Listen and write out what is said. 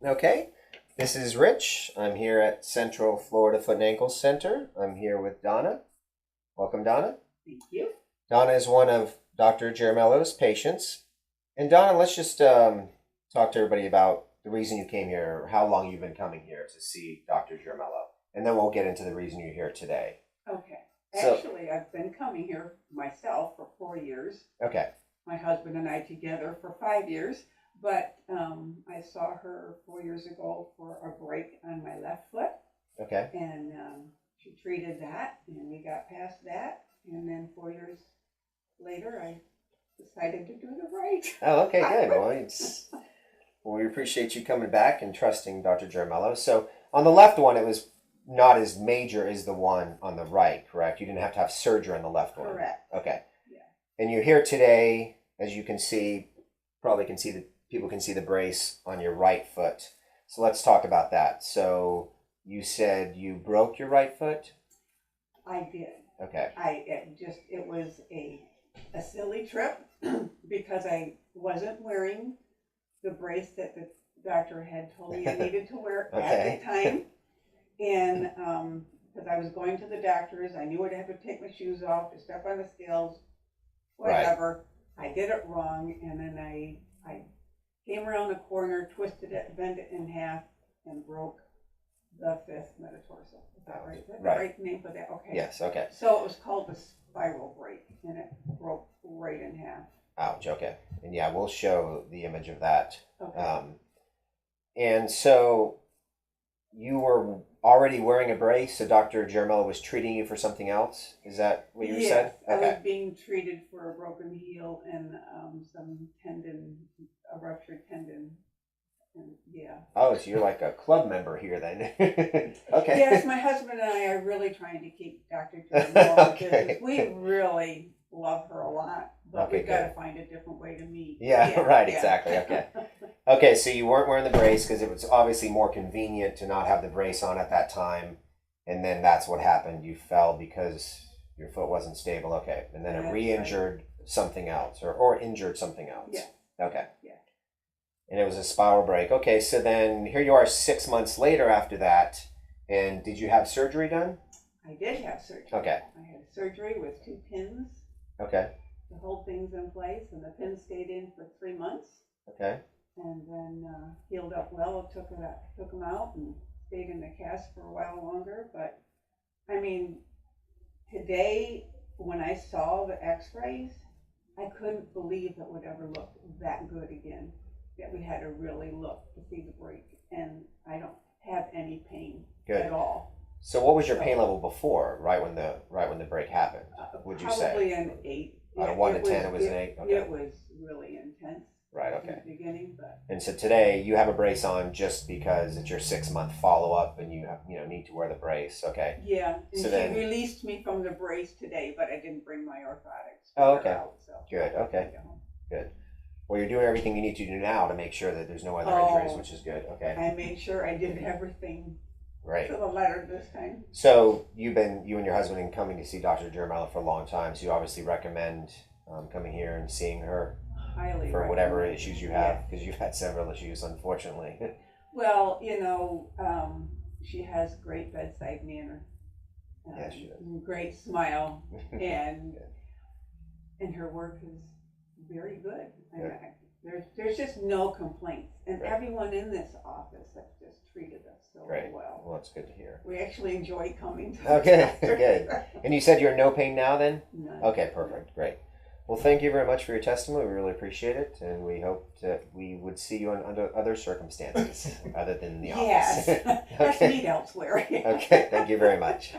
Okay, this is Rich. I'm here at Central Florida Foot and Ankle Center. I'm here with Donna. Welcome, Donna. Thank you. Donna is one of Dr. Jaramillo's patients. And Donna, let's just talk to everybody about the reason you came here, or how long you've been coming here to see Dr. Jaramillo. And then we'll get into the reason you're here today. Okay. So- Actually, I've been coming here myself for 4 years. Okay, My husband and I together for 5 years. But I saw her 4 years ago for a break on my left foot. okay. And she treated that, and we got past that. And then 4 years later, I decided to do the right. Oh, okay, good. Well, we appreciate you coming back and trusting Dr. Jaramillo. So on the left one, it was not as major as the one on the right, correct? You didn't have to have surgery on the left one. Correct. Okay. Yeah. And you're here today, as you can see, people can see the brace on your right foot. So let's talk about that. So you said you broke your right foot? I did. Okay. It was a silly trip because I wasn't wearing the brace that the doctor had told me I needed to wear Okay. at the time. And because I was going to the doctor's, I knew I'd have to take my shoes off to step on the scales, whatever. Right. I did it wrong, and then I came around the corner, twisted it, bent it in half, and broke the fifth metatarsal. Is that right? Is that Right. the right name for that? Okay. Yes, okay. So it was called the spiral break, and it broke right in half. Ouch, okay. And yeah, we'll show the image of that. Okay. And so you were already wearing a brace, so Dr. Jaramillo was treating you for something else? Is that what you said? I Okay. was being treated for a broken heel and a ruptured tendon. And yeah. Oh, so you're like a club member here then. Okay. Yes, my husband and I are really trying to keep Dr. Jaramillo in Okay. business. We really love her a lot, but Okay, we've got to good. find a different way to meet. Yeah, right, yeah. exactly. Okay. Okay, so you weren't wearing the brace because it was obviously more convenient to not have the brace on at that time. And then that's what happened. You fell because your foot wasn't stable. Okay. And then it That's re-injured something else or injured something else. Yeah. Okay. Yeah. And it was a spiral break. Okay, so then here you are 6 months later after that. And did you have surgery done? I did have surgery. Okay. I had surgery with 2 pins Okay. to hold things in place, and the pins stayed in for 3 months. Okay. And then healed up well. Took them out and stayed in the cast for a while longer. But I mean, today when I saw the X-rays, I couldn't believe it would ever look that good again. That we had to really look to see the break, and I don't have any pain Good. at all. So what was your pain level before, right when the break happened? Would you say? Probably an 8. Out of 1 to 10, it was an 8. Okay. It was really intense. Right. In Okay. the beginning, but And so today you have a brace on just because it's your 6-month follow up, and you need to wear the brace. Okay. yeah. And So she then- released me from the brace today, but I didn't bring my orthotics. Oh, with her okay. out, so Good, okay. I don't- Good. Well, you're doing everything you need to do now to make sure that there's no other Oh. injuries, which is good. Okay. I made sure I did everything Great. to the letter this time. So you and your husband been coming to see Dr. Jaramillo for a long time. So you obviously recommend coming here and seeing her Highly for whatever recommend. issues you have, because you've had several issues, unfortunately. Well, she has great bedside manner. Yes, she does. Great smile, and her work is very good. Good. There's just no complaints, and Great. everyone in this office has just treated us so Great. well. Well, that's good to hear. We actually enjoy coming to Okay, the doctor. good. And you said you're in no pain now then? None. Okay, perfect. Great. Well, thank you very much for your testimony. We really appreciate it, and we hope that we would see you under other circumstances other than the office. Yes, let's Okay. meet elsewhere. Okay, thank you very much.